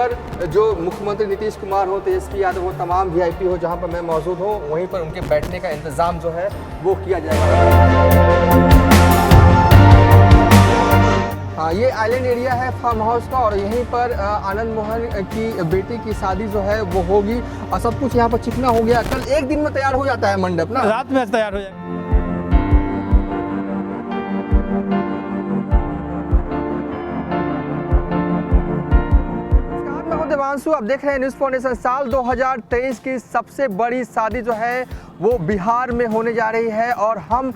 पर जो मुख्यमंत्री नीतीश कुमार हो, तेजस्वी यादव हो, तमाम वीआईपी हो, जहां पर मैं मौजूद हूं, वहीं पर उनके बैठने का इंतज़ाम जो है वो किया जाएगा। हाँ, ये आइलैंड एरिया है फार्म हाउस का और यहीं पर आनंद मोहन की बेटी की शादी जो है वो होगी और सब कुछ यहाँ पर चिकना हो गया। कल एक दिन में तैयार हो जाता है मंडप ना? रात में तैयार हो जाएगा। देवांशु, आप देख रहे हैं न्यूज़ फाउंडेशन। साल 2023 की सबसे बड़ी शादी जो है वो बिहार में होने जा रही है और हम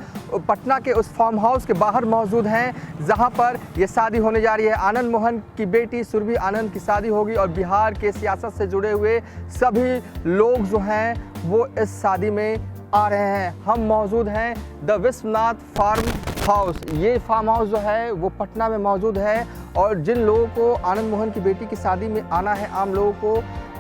पटना के उस फार्म हाउस के बाहर मौजूद हैं जहां पर ये शादी होने जा रही है। आनंद मोहन की बेटी सुरभि आनंद की शादी होगी और बिहार के सियासत से जुड़े हुए सभी लोग जो हैं वो इस शादी में आ रहे हैं। हम मौजूद हैं द विश्वनाथ फार्म हाउस। ये फार्म हाउस जो है वो पटना में मौजूद है और जिन लोगों को आनंद मोहन की बेटी की शादी में आना है, आम लोगों को,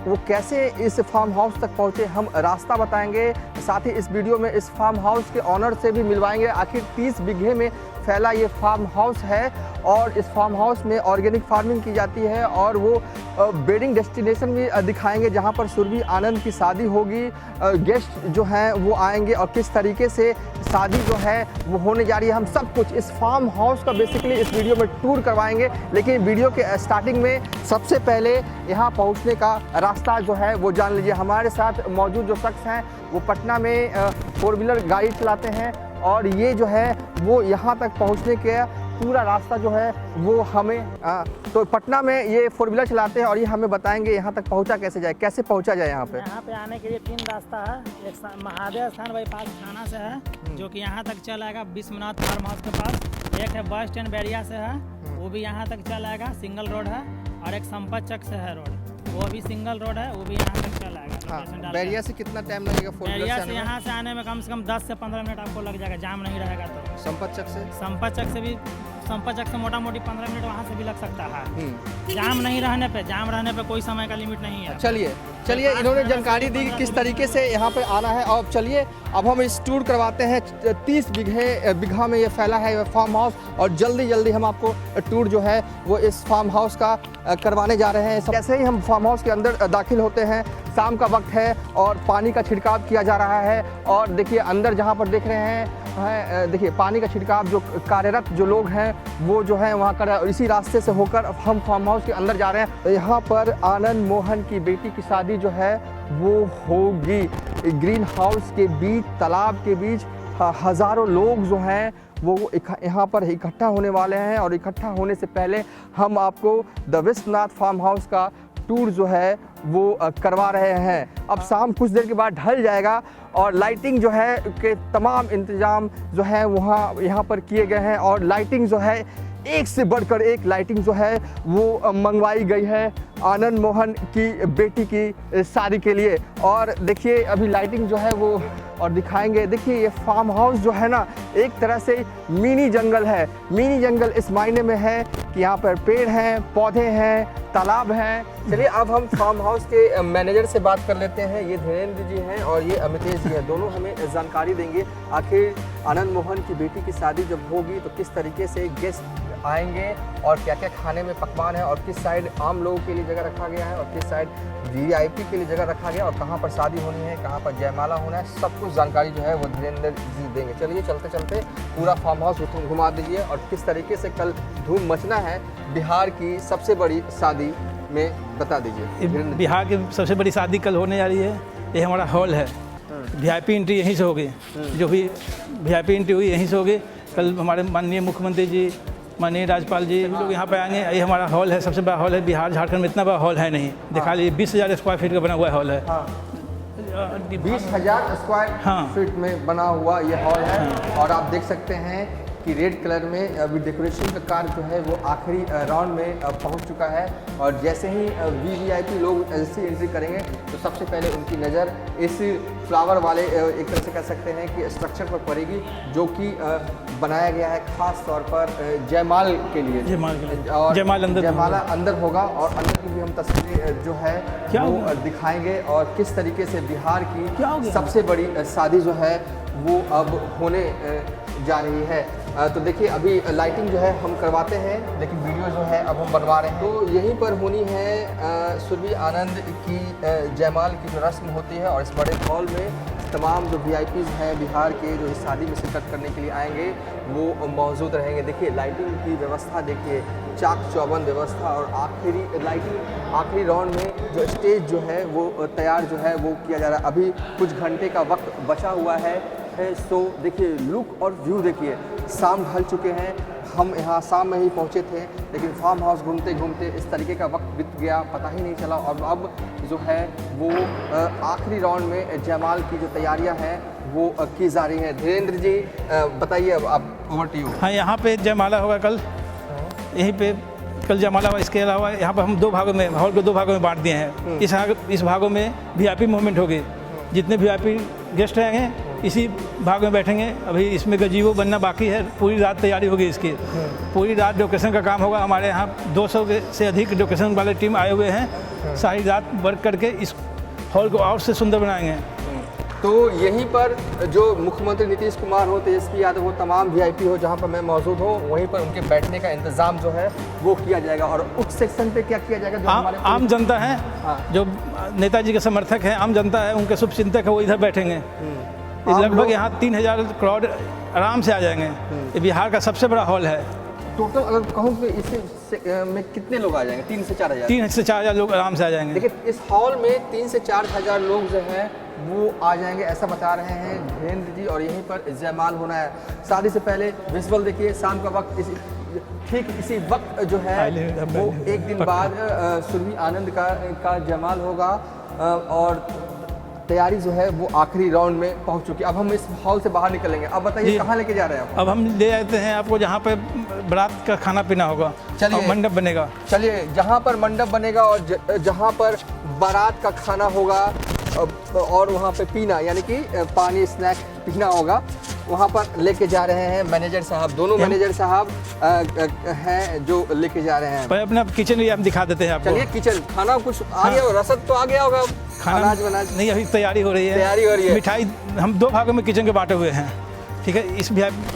वो कैसे इस फार्म हाउस तक पहुंचे हम रास्ता बताएंगे। साथ ही इस वीडियो में इस फार्म हाउस के ऑनर से भी मिलवाएंगे। आखिर 30 बीघे में फैला ये फार्म हाउस है और इस फार्म हाउस में ऑर्गेनिक फार्मिंग की जाती है और वो वेडिंग डेस्टिनेशन भी दिखाएंगे जहां पर सुरभि आनंद की शादी होगी। गेस्ट जो हैं वो आएंगे और किस तरीके से शादी जो है वो होने जा रही है, हम सब कुछ इस फार्म हाउस का बेसिकली इस वीडियो में टूर करवाएंगे। लेकिन वीडियो के स्टार्टिंग में सबसे पहले यहाँ पहुँचने का रास्ता जो है वो जान लीजिए। हमारे साथ मौजूद जो शख्स हैं वो पटना में 4 व्हीलर गाड़ी चलाते हैं और ये जो है वो यहाँ तक पहुँचने के पूरा रास्ता जो है वो हमें तो पटना में ये 4 व्हीलर चलाते हैं और ये हमें बताएंगे यहाँ तक पहुँचा कैसे जाए, कैसे पहुँचा जाए। यहाँ पे आने के लिए 3 रास्ता है। एक महादेव स्थान बाईपास थाना से है जो कि यहाँ तक चल आएगा विश्वनाथ फार्म हाउस के पास। एक है बस स्टैंड बैरिया से है, वो भी यहाँ तक चल आएगा, सिंगल रोड है। और एक संपत चक से है रोड, वो भी सिंगल रोड है, वो भी यहाँ तक चल आएगा। हाँ, बैरिया से कितना टाइम लगेगा? बैरिया से यहाँ से आने में कम से कम 10 से 15 मिनट आपको लग जाएगा, जाम नहीं रहेगा। तो संपत चक से भी संपत चक से मोटा मोटी 15 मिनट वहाँ से भी लग सकता है। जाम नहीं रहने पे, जाम रहने पे कोई समय का लिमिट नहीं है। चलिए इन्होंने जानकारी दी किस तरीके से यहाँ पे आना है और चलिए अब हम इस टूर करवाते हैं। 30 बीघा में ये फैला है ये फार्म हाउस और जल्दी हम आपको टूर जो है वो इस फार्म हाउस का करवाने जा रहे हैं। जैसे ही हम फार्म हाउस के अंदर दाखिल होते हैं, शाम का वक्त है और पानी का छिड़काव किया जा रहा है और देखिए अंदर जहाँ पर देख रहे हैं देखिए पानी का छिड़काव जो कार्यरत जो लोग हैं वो जो है वहाँ कर, इसी रास्ते से होकर हम फार्म हाउस के अंदर जा रहे हैं। यहाँ पर आनंद मोहन की बेटी की शादी जो है वो होगी ग्रीन हाउस के बीच, तालाब के बीच। हज़ारों लोग जो हैं वो यहाँ पर इकट्ठा होने वाले हैं और इकट्ठा होने से पहले हम आपको द विश्वनाथ फार्म हाउस का टूर जो है वो करवा रहे हैं। अब शाम कुछ देर के बाद ढल जाएगा और लाइटिंग जो है के तमाम इंतज़ाम जो है वहाँ यहाँ पर किए गए हैं और लाइटिंग जो है एक से बढ़कर एक लाइटिंग जो है वो मंगवाई गई है आनंद मोहन की बेटी की शादी के लिए। और देखिए अभी लाइटिंग जो है वो और दिखाएंगे। देखिए ये फार्म हाउस जो है ना एक तरह से मिनी जंगल है। मिनी जंगल इस मायने में है कि यहाँ पर पेड़ हैं, पौधे हैं, तालाब हैं। चलिए अब हम फार्म हाउस के मैनेजर से बात कर लेते हैं। ये धीरेन्द्र जी हैं और ये अमितेश जी हैं, दोनों हमें जानकारी देंगे आखिर आनंद मोहन की बेटी की शादी जब होगी तो किस तरीके से गेस्ट आएंगे और क्या क्या खाने में पकवान है और किस साइड आम लोगों के लिए जगह रखा गया है और किस साइड वीआईपी के लिए जगह रखा गया और कहाँ पर शादी होनी है, कहाँ पर जयमाला होना है, सब कुछ जानकारी जो है वो धीरेन्द्र जी देंगे। चलिए चलते पूरा फार्म हाउस घुमा दीजिए और किस तरीके से कल धूम मचना है बिहार की सबसे बड़ी शादी में बता दीजिए। बिहार की सबसे बड़ी शादी कल होने जा रही है। ये हमारा हॉल है, वीआईपी एंट्री यहीं से होगी, जो भी वीआईपी एंट्री हुई यहीं से होगी। कल हमारे माननीय मुख्यमंत्री जी, माननीय राज्यपाल जी लोग यहाँ पे आएंगे। ये हमारा हॉल है, सबसे बड़ा हॉल है बिहार झारखंड में, इतना बड़ा हॉल है नहीं। दिखा लीजिए 20,000 स्क्वायर फीट का बना हुआ हॉल है। 20,000 स्क्वायर फीट में बना हुआ ये हॉल है और आप देख सकते हैं कि रेड कलर में अभी डेकोरेशन का कार्य जो है वो आखिरी राउंड में पहुंच चुका है और जैसे ही वीवीआईपी लोग ऐसी एंट्री करेंगे तो सबसे पहले उनकी नज़र इस फ्लावर वाले एक तरह से कह सकते हैं कि स्ट्रक्चर पर पड़ेगी जो कि बनाया गया है खास तौर पर जयमाल के लिए। जयमाला अंदर होगा और अंदर की भी हम तस्वीरें जो है वो दिखाएंगे और किस तरीके से बिहार की सबसे बड़ी शादी जो है वो अब होने जा रही है। तो देखिए अभी लाइटिंग जो है हम करवाते हैं, लेकिन वीडियो जो है अब हम बनवा रहे हैं। तो यहीं पर होनी है सुरभि आनंद की जयमाल की जो रस्म होती है, और इस बड़े हॉल में तमाम जो VIPs हैं बिहार के, जो इस शादी में शिरकत करने के लिए आएंगे, वो मौजूद रहेंगे। देखिए लाइटिंग की व्यवस्था देखिए, चाक चौबंद व्यवस्था, और आखिरी लाइटिंग आखिरी राउंड में जो स्टेज जो है वो तैयार जो है वो किया जा रहा है। अभी कुछ घंटे का वक्त बचा हुआ है। सो देखिए लुक और व्यू देखिए, शाम ढल चुके हैं, हम यहाँ शाम में ही पहुँचे थे, लेकिन फार्म हाउस घूमते घूमते इस तरीके का वक्त बीत गया, पता ही नहीं चला। और अब जो है वो आखिरी राउंड में जयमाल की जो तैयारियां हैं वो की जा रही हैं। धीरेन्द्र जी बताइए, अब आप ओवर टू यू। हाँ, यहाँ पे जयमाला होगा कल, यहीं पे कल जयमाला हुआ। इसके अलावा यहाँ पर हम 2 भागों में, हॉल को 2 भागों में बांट दिए हैं। इस भागों में VIP मूवमेंट होगी, जितने VIP गेस्ट आएंगे इसी भाग में बैठेंगे। अभी इसमें गजीबो बनना बाकी है, पूरी रात तैयारी होगी इसकी, पूरी रात डेकोरेशन का काम होगा। हमारे यहाँ 200 से अधिक डेकोरेशन वाले टीम आए हुए हैं, सारी रात वर्क करके इस हॉल को और से सुंदर बनाएंगे। तो यहीं पर जो मुख्यमंत्री नीतीश कुमार हो, तेजस्वी यादव हो, तमाम VIP हो, जहाँ पर मैं मौजूद हूँ, वहीं पर उनके बैठने का इंतज़ाम जो है वो किया जाएगा। और उस सेक्शन पे क्या किया जाएगा? जो आम जनता है, जो नेताजी के समर्थक हैं, आम जनता है, उनके शुभचिंतक है, वो इधर बैठेंगे। लगभग यहाँ 3000 करोड़ आराम से आ जाएंगे। ये बिहार का सबसे बड़ा हॉल है। टोटल अगर कहूँ कि इसे में कितने लोग आ जाएंगे? 3 से 4 हज़ार। 3 से 4 हज़ार लोग आराम से आ जाएंगे। देखिए इस हॉल में 3 से 4 हज़ार लोग जो हैं वो आ जाएंगे, ऐसा बता रहे हैं धीरेन्द्र जी। और यहीं पर जयमाल होना है। शादी से पहले विजुअल देखिए, शाम का वक्त ठीक इसी वक्त जो है वो एक दिन बाद सुरभि आनंद का जयमाल होगा, और तैयारी जो है वो आखिरी राउंड में पहुंच चुकी है। अब हम इस हॉल से बाहर निकलेंगे। अब बताइए कहाँ लेके जा रहे हैं आप? अब हम ले आते हैं आपको जहाँ पे बारात का खाना पीना होगा, चलिए मंडप बनेगा। चलिए जहाँ पर मंडप बनेगा और जहाँ पर बारात का खाना होगा और वहाँ पे पीना, यानी कि पानी स्नैक पीना होगा, वहाँ पर लेके जा रहे हैं मैनेजर साहब। दोनों मैनेजर साहब हैं जो लेके जा रहे हैं। पर अपना किचन भी हम दिखा देते हैं आपको। चलिए किचन, खाना कुछ आ गया होगा, रसद तो आ गया होगा, खाना अनाज नहीं, अभी तैयारी हो रही है। मिठाई हम 2 भागों में किचन के बांटे हुए हैं, ठीक है।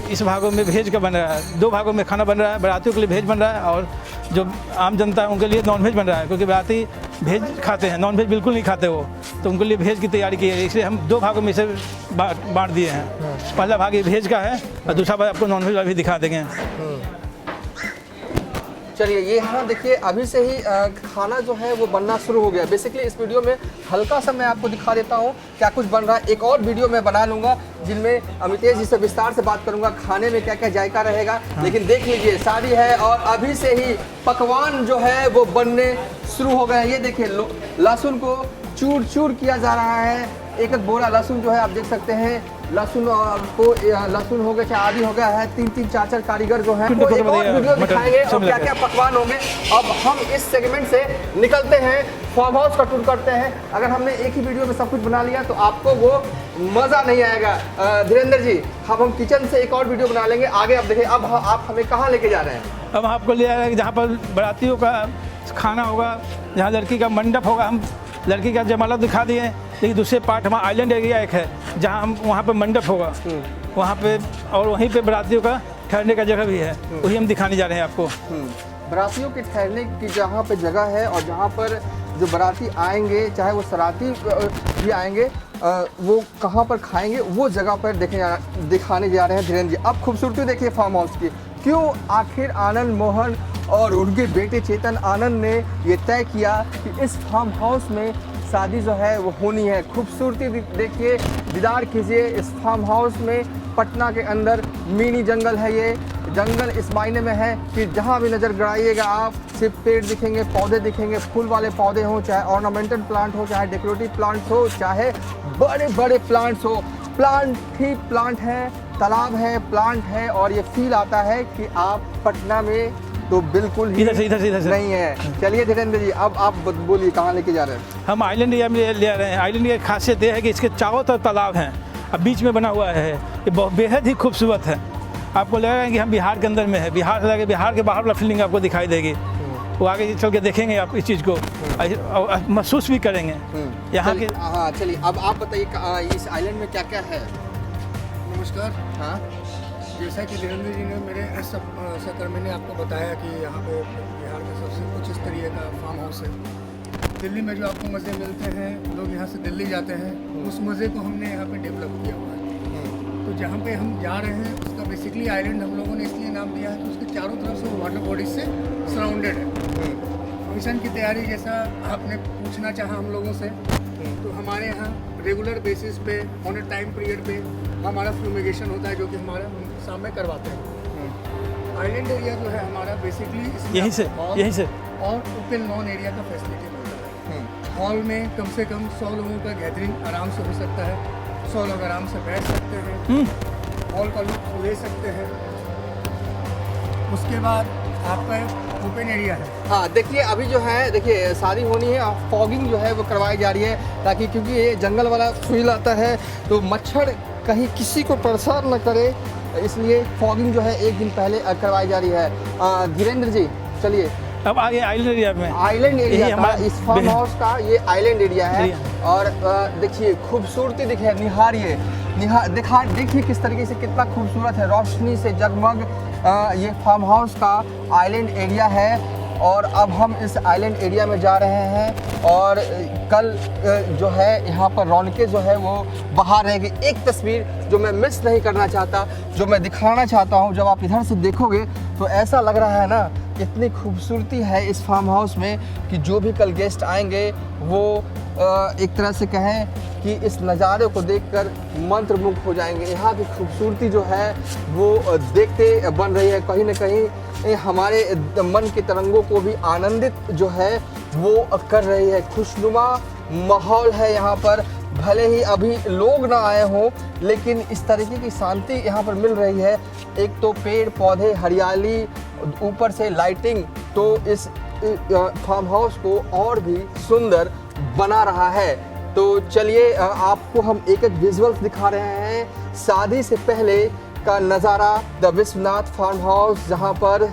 इस भागों में भेज का बन रहा है, 2 भागों में खाना बन रहा है। बारातियों के लिए भेज बन रहा है, और जो आम जनता है उनके लिए नॉनवेज बन रहा है, क्योंकि बाराती भेज खाते हैं, नॉनवेज बिल्कुल नहीं खाते वो, तो उनके लिए भेज की तैयारी की है। इसलिए हम 2 भागों में इसे बांट दिए हैं। पहला भाग ये भेज का है, और दूसरा भाग आपको नॉनवेज भी दिखा देंगे। चलिए ये यहाँ देखिए अभी से ही खाना जो है वो बनना शुरू हो गया। बेसिकली इस वीडियो में हल्का सा मैं आपको दिखा देता हूँ क्या कुछ बन रहा है। एक और वीडियो मैं बना लूँगा जिनमें अमितेश जी से विस्तार से बात करूँगा, खाने में क्या क्या जायका रहेगा। लेकिन देख लीजिए शादी है और अभी से ही पकवान जो है वो बनने शुरू हो गए हैं। ये देखिए लहसुन को चूर चूर किया जा रहा है। एक एक बोरा लहसुन जो है आप देख सकते हैं, लहसुन हो गया, चाहे आदि हो गया है। 3-3 4-4 कारीगर जो हैं वो एक और वीडियो दिखाएंगे और क्या क्या पकवान होंगे। अब हम इस सेगमेंट से निकलते हैं, फार्म हाउस का टूर करते हैं। अगर हमने एक ही वीडियो में सब कुछ बना लिया तो आपको वो मज़ा नहीं आएगा। धीरेन्द्र जी, हम किचन से एक और वीडियो बना लेंगे आगे। अब देखिए अब आप हमें कहाँ लेके जा रहे हैं? अब आपको ले आ रहे हैं जहाँ पर बारातियों का खाना होगा, जहाँ लड़की का मंडप होगा। हम लड़की का जयमाला दिखा दिए, लेकिन दूसरे पार्ट हमारा आइलैंड एरिया एक है जहाँ हम वहाँ पे मंडप होगा, वहाँ पे, और वहीं पे बारातियों का ठहरने का जगह भी है, वही हम दिखाने जा रहे हैं आपको। बारातियों के ठहरने की जहाँ पे जगह है और जहाँ पर जो बाराती आएंगे, चाहे वो सराती भी आएंगे, वो कहाँ पर खाएंगे वो जगह पर दिखाने जा रहे हैं धीरेन्द्र जी। अब खूबसूरती देखिए फार्म हाउस की। क्यों आखिर आनंद मोहन और उनके बेटे चेतन आनंद ने ये तय किया कि इस फार्म हाउस में शादी जो है वो होनी है। खूबसूरती देखिए, दीदार कीजिए इस फार्म हाउस में। पटना के अंदर मिनी जंगल है। ये जंगल इस मायने में है कि जहाँ भी नज़र गड़ाइएगा आप सिर्फ पेड़ दिखेंगे, पौधे दिखेंगे, फूल वाले पौधे हों, चाहे ऑर्नामेंटल प्लांट हो, चाहे डेकोरेटिव प्लांट्स हो, चाहे बड़े बड़े प्लांट्स हो। प्लांट ही प्लांट है, तालाब है, प्लांट है, और ये फील आता है कि आप पटना में तो बिल्कुल ही इधर से नहीं है। चलिए धीरेन्द्र जी, अब आप बोलिए कहाँ लेके जा रहे हैं? हम आइलैंड एरिया में ले आ रहे हैं। आइलैंड की खासियत यह है कि इसके चारों तरफ तालाब हैं, अब बीच में बना हुआ है। ये बेहद ही खूबसूरत है। आपको लगेगा कि हम बिहार के अंदर में है, बिहार से लगे बिहार के बाहर वाला फीलिंग आपको दिखाई देगी। वो आगे चल के देखेंगे आप इस चीज़ को, महसूस भी करेंगे यहाँ के। हाँ चलिए, अब आप बताइए इस आइलैंड में क्या क्या है? नमस्कार। हाँ, जैसा कि धीरेन्द्र जी ने मेरे सहकर्मी ने आपको बताया कि यहाँ पे बिहार का सबसे कुछ इस तरीके का फार्म हाउस है। दिल्ली में जो आपको मज़े मिलते हैं, लोग यहाँ से दिल्ली जाते हैं, उस मज़े को हमने यहाँ पे डेवलप किया हुआ है। तो जहाँ पे हम जा रहे हैं उसका बेसिकली आइलैंड हम लोगों ने इसलिए नाम दिया है कि उसके चारों तरफ से वाटर बॉडीज से सराउंडेड है। मिशन की तैयारी जैसा आपने पूछना चाहा हम लोगों से, तो हमारे यहाँ रेगुलर बेसिस पे ऑन अ टाइम पीरियड पे हमारा फ्यूमिगेशन होता है, जो कि हमारा सामने करवाते हैं। आइलैंड एरिया जो है हमारा बेसिकली यहीं से और ओपन लॉन एरिया का फैसिलिटी मिलता है। हॉल में कम से कम 100 लोगों का गैदरिंग आराम से हो सकता है। 100 लोग आराम से बैठ सकते हैं, हॉल का लुत्फ ले सकते हैं। उसके बाद आपका ओपन एरिया है। हाँ देखिए, अभी जो है देखिए शादी होनी है, फॉगिंग जो है वो करवाई जा रही है, ताकि क्योंकि ये जंगल वाला फील आता है तो मच्छर कहीं किसी को परेशान न करे, इसलिए फॉगिंग जो है एक दिन पहले करवाई जा रही है। धीरेन्द्र जी चलिए अब आगे आइलैंड एरिया में, आइलैंड एरिया का, इस फार्म हाउस का ये आइलैंड एरिया है। और देखिए खूबसूरती देखिए, निहारिए देखिए किस तरीके से कितना खूबसूरत है, रोशनी से जगमग ये फार्म हाउस का आइलैंड एरिया है। और अब हम इस आइलैंड एरिया में जा रहे हैं और कल जो है यहाँ पर रौनकें जो है वो बाहर रहेगी। एक तस्वीर जो मैं मिस नहीं करना चाहता, जो मैं दिखाना चाहता हूँ, जब आप इधर से देखोगे तो ऐसा लग रहा है ना, इतनी खूबसूरती है इस फार्म हाउस में कि जो भी कल गेस्ट आएंगे वो एक तरह से कहें कि इस नज़ारे को देखकर मंत्रमुग्ध हो जाएंगे। यहाँ की खूबसूरती जो है वो देखते बन रही है, कहीं ना कहीं हमारे मन के तरंगों को भी आनंदित जो है वो कर रही है। खुशनुमा माहौल है यहाँ पर, भले ही अभी लोग ना आए हों, लेकिन इस तरीके की शांति यहाँ पर मिल रही है। एक तो पेड़ पौधे, हरियाली, ऊपर से लाइटिंग, तो इस फार्म हाउस को और भी सुंदर बना रहा है। तो चलिए आपको हम एक एक विजुअल्स दिखा रहे हैं शादी से पहले का नज़ारा, द विश्वनाथ फार्म हाउस, जहाँ पर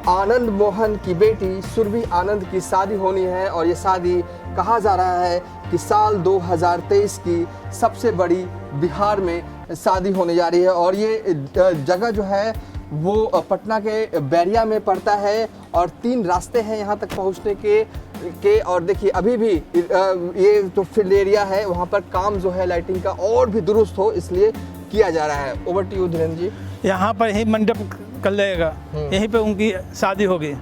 आनंद मोहन की बेटी सुरभि आनंद की शादी होनी है। और ये शादी कहा जा रहा है कि साल 2023 की सबसे बड़ी बिहार में शादी होने जा रही है। और ये जगह जो है वो पटना के बैरिया में पड़ता है और 3 रास्ते हैं यहाँ तक पहुँचने के। और देखिए अभी भी ये जो फील्ड एरिया है वहाँ पर काम जो है लाइटिंग का और भी दुरुस्त हो, इसलिए किया जा रहा है। ओवर टू यू धीरेन्द्र जी। यहाँ पर ही मंडप कर लगेगा, यहीं पे उनकी शादी होगी।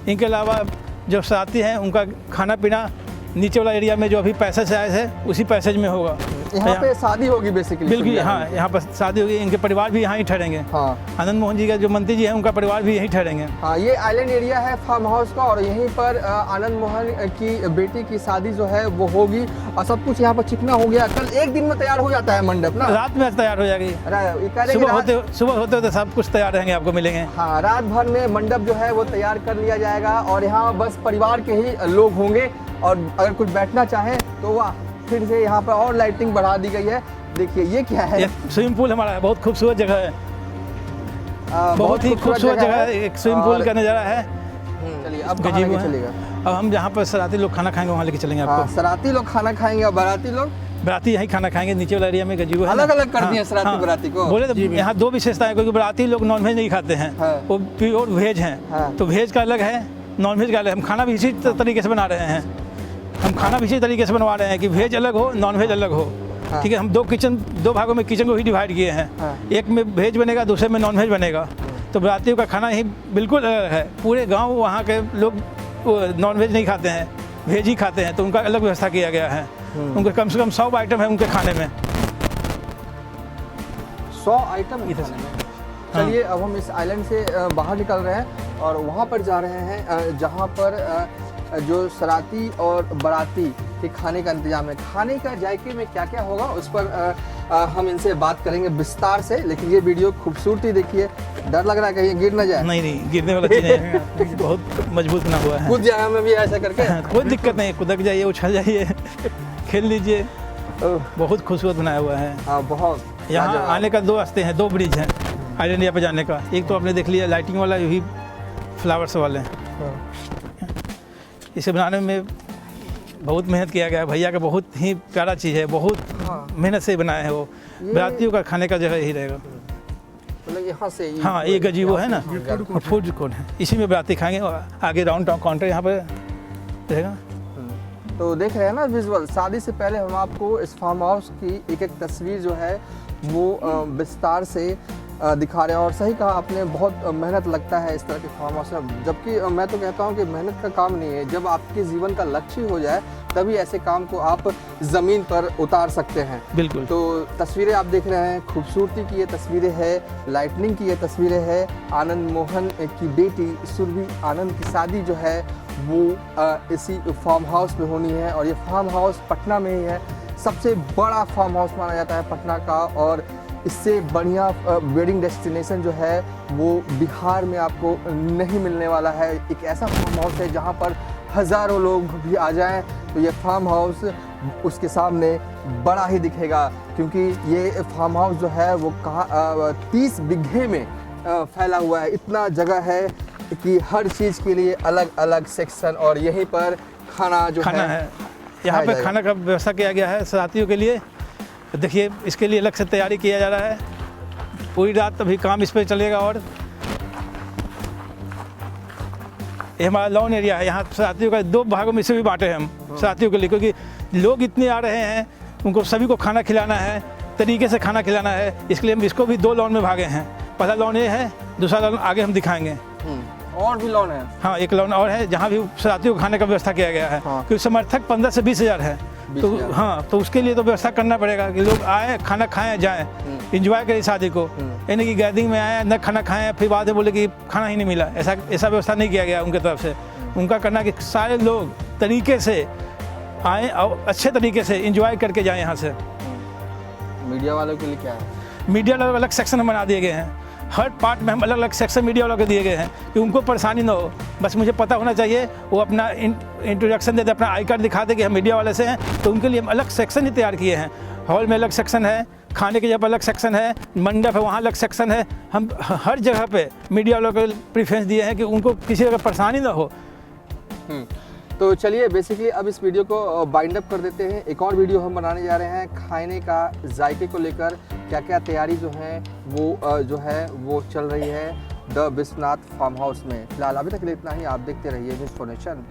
इनके अलावा जो साथी हैं उनका खाना पीना नीचे वाला एरिया में जो अभी पैसेज आए थे उसी पैसेज में होगा। यहाँ पे शादी होगी बेसिकली। बिल्कुल, हाँ यहाँ पर शादी होगी। इनके परिवार भी यहाँ ही ठहरेंगे। हाँ, आनंद मोहन जी का जो मंत्री जी हैं उनका परिवार भी यहीं ठहरेंगे। हाँ, ये आइलैंड एरिया है फार्म हाउस का और यहीं पर आनंद मोहन की बेटी की शादी जो है वो होगी। और सब कुछ यहाँ पर चिकना हो गया, कल एक दिन में तैयार हो जाता है मंडप ना, रात में तैयार हो जाएगी। सुबह होते होते सब कुछ तैयार रहेंगे, आपको मिलेंगे। हाँ, रात भर में मंडप जो है वो तैयार कर लिया जाएगा और यहाँ बस परिवार के ही लोग होंगे। और अगर कुछ बैठना चाहे तो वाह, फिर से यहाँ पर और लाइटिंग बढ़ा दी गई है। देखिए ये क्या है, ये स्विमिंग पूल हमारा है, बहुत खूबसूरत जगह है। बहुत ही खूबसूरत जगह है, एक स्विमिंग पूल का नज़ारा है। चलिए अब कहाँ लेके चलेगा? अब हम जहाँ पर सराती लोग खाना खाएंगे वहाँ लेके चलेंगे आपको। सराती लोग खाना खाएंगे और बाराती यहीं खाना खाएंगे। नीचे वाला एरिया में गजीबो है, अलग अलग कर दिए सराती बाराती को। बोले तो यहाँ 2 विशेषताएं, क्योंकि बाराती लोग नॉनवेज नहीं खाते हैं, वो प्योर वेज हैं। तो वेज का अलग है, नॉनवेज का अलग। हम खाना भी इसी तरीके से बना रहे हैं, हम खाना भी इसी तरीके से बनवा रहे हैं कि वेज अलग हो, नॉन वेज अलग हो। ठीक है, हम 2 भागों में किचन को ही डिवाइड किए हैं। एक में वेज बनेगा, दूसरे में नॉन वेज बनेगा। तो बारातियों का खाना ही बिल्कुल अलग है। पूरे गांव वहाँ के लोग नॉन वेज नहीं खाते हैं, वेज ही खाते हैं, तो उनका अलग व्यवस्था किया गया है। उनके कम से कम 100 आइटम है उनके खाने में। 100 आइटम खाने में। चलिए अब हम इस आइलैंड से बाहर निकल रहे हैं और वहाँ पर जा रहे हैं जहाँ पर जो सराती और बाराती के खाने का इंतजाम है। खाने का जायके में क्या क्या होगा उस पर हम इनसे बात करेंगे विस्तार से। लेकिन ये वीडियो खूबसूरती देखिए, डर लग रहा है कहीं गिर न जाए। नहीं, गिरने वाला चीज़ है, बहुत मजबूत बना हुआ है। कूद जाए मैं भी ऐसा करके, कोई दिक्कत नहीं, कुदक जाइए, उछल जाइए, खेल लीजिए। बहुत खूबसूरत बनाया हुआ है। हाँ, बहुत। यहाँ आने का 2 रास्ते हैं, 2 ब्रिज हैं आइलैंड एरिया पे जाने का। एक तो आपने देख लिया लाइटिंग वाला, यही फ्लावर्स वाले। इसे बनाने में बहुत मेहनत किया गया है, भैया का बहुत ही प्यारा चीज़ है, बहुत मेहनत से बनाया है वो। बारातियों का खाने का जगह यही रहेगा। मतलब यहाँ से हाँ, ये गजीबो है ना, कोर्ट फूड कोर्ट है, इसी में बराती खाएंगे और आगे राउंड काउंटर यहाँ पर रहेगा। तो देख रहे हैं ना विजुअल, शादी से पहले हम आपको इस फार्म हाउस की एक एक तस्वीर जो है वो विस्तार से दिखा रहे हैं। और सही कहा आपने, बहुत मेहनत लगता है इस तरह के फार्म हाउस में, जबकि मैं तो कहता हूँ कि मेहनत का काम नहीं है, जब आपके जीवन का लक्ष्य हो जाए तभी ऐसे काम को आप ज़मीन पर उतार सकते हैं। बिल्कुल। तो तस्वीरें आप देख रहे हैं, खूबसूरती की ये तस्वीरें है, लाइटनिंग की ये तस्वीरें है। आनंद मोहन की बेटी सुरभि आनंद की शादी जो है वो इसी फार्म हाउस में होनी है, और ये फार्म हाउस पटना में ही है। सबसे बड़ा फार्म हाउस माना जाता है पटना का, और इससे बढ़िया वेडिंग डेस्टिनेशन जो है वो बिहार में आपको नहीं मिलने वाला है। एक ऐसा फार्म हाउस है जहाँ पर हज़ारों लोग भी आ जाएं तो ये फार्म हाउस उसके सामने बड़ा ही दिखेगा, क्योंकि ये फार्म हाउस जो है वो 30 बीघे में फैला हुआ है। इतना जगह है कि हर चीज़ के लिए अलग अलग सेक्शन, और यहीं पर खाना जो खाना है यहाँ पे खाना का व्यवस्था किया गया है शरातियों के लिए। देखिए, इसके लिए अलग से तैयारी किया जा रहा है, पूरी रात अभी काम इस पर चलेगा। और ये हमारा लॉन एरिया है, यहाँ शरातियों का 2 भागों में से भी बांटे हैं हम शरातियों के लिए, क्योंकि लोग इतने आ रहे हैं, उनको सभी को खाना खिलाना है, तरीके से खाना खिलाना है। इसके लिए हम इसको भी 2 लॉन में भागे हैं। पहला लॉन ये है, दूसरा लॉन आगे हम दिखाएंगे। और भी लॉन है? हाँ, एक लॉन और है जहाँ भी शरातियों को खाने का व्यवस्था किया गया है। हाँ। क्योंकि समर्थक 15 से 20 हज़ार है, तो हाँ, तो उसके लिए तो व्यवस्था करना पड़ेगा कि लोग आए, खाना खाएं, जाएं, इंजॉय करें शादी को। यानी कि गैदरिंग में आए, न खाना खाएं, फिर बाद में बोले कि खाना ही नहीं मिला, ऐसा व्यवस्था नहीं किया गया उनके तरफ से। उनका करना कि सारे लोग तरीके से आएँ और अच्छे तरीके से इंजॉय करके जाएँ यहाँ से। मीडिया वालों के लिए क्या है? मीडिया वालों अलग सेक्शन बना दिए गए हैं, हर पार्ट में हम अलग अलग सेक्शन मीडिया वालों को दिए गए हैं कि उनको परेशानी ना हो, बस मुझे पता होना चाहिए। वो अपना इंट्रोडक्शन दे दे, अपना आई कार्ड दिखा दे कि हम मीडिया वाले से हैं, तो उनके लिए हम अलग सेक्शन ही तैयार किए हैं। हॉल में अलग सेक्शन है, खाने की जगह अलग सेक्शन है, मंडप है वहाँ अलग सेक्शन है। हम हर जगह पे मीडिया वालों को प्रेफरेंस दिए हैं कि उनको किसी तरह परेशानी ना हो। तो चलिए बेसिकली अब इस वीडियो को बाइंड अप कर देते हैं। एक और वीडियो हम बनाने जा रहे हैं खाने का जायके को लेकर, क्या क्या तैयारी जो है वो चल रही है द विश्वनाथ फार्म हाउस में। फिलहाल अभी तक के लिए इतना ही। आप देखते रहिए न्यूज़ फॉर नेशन।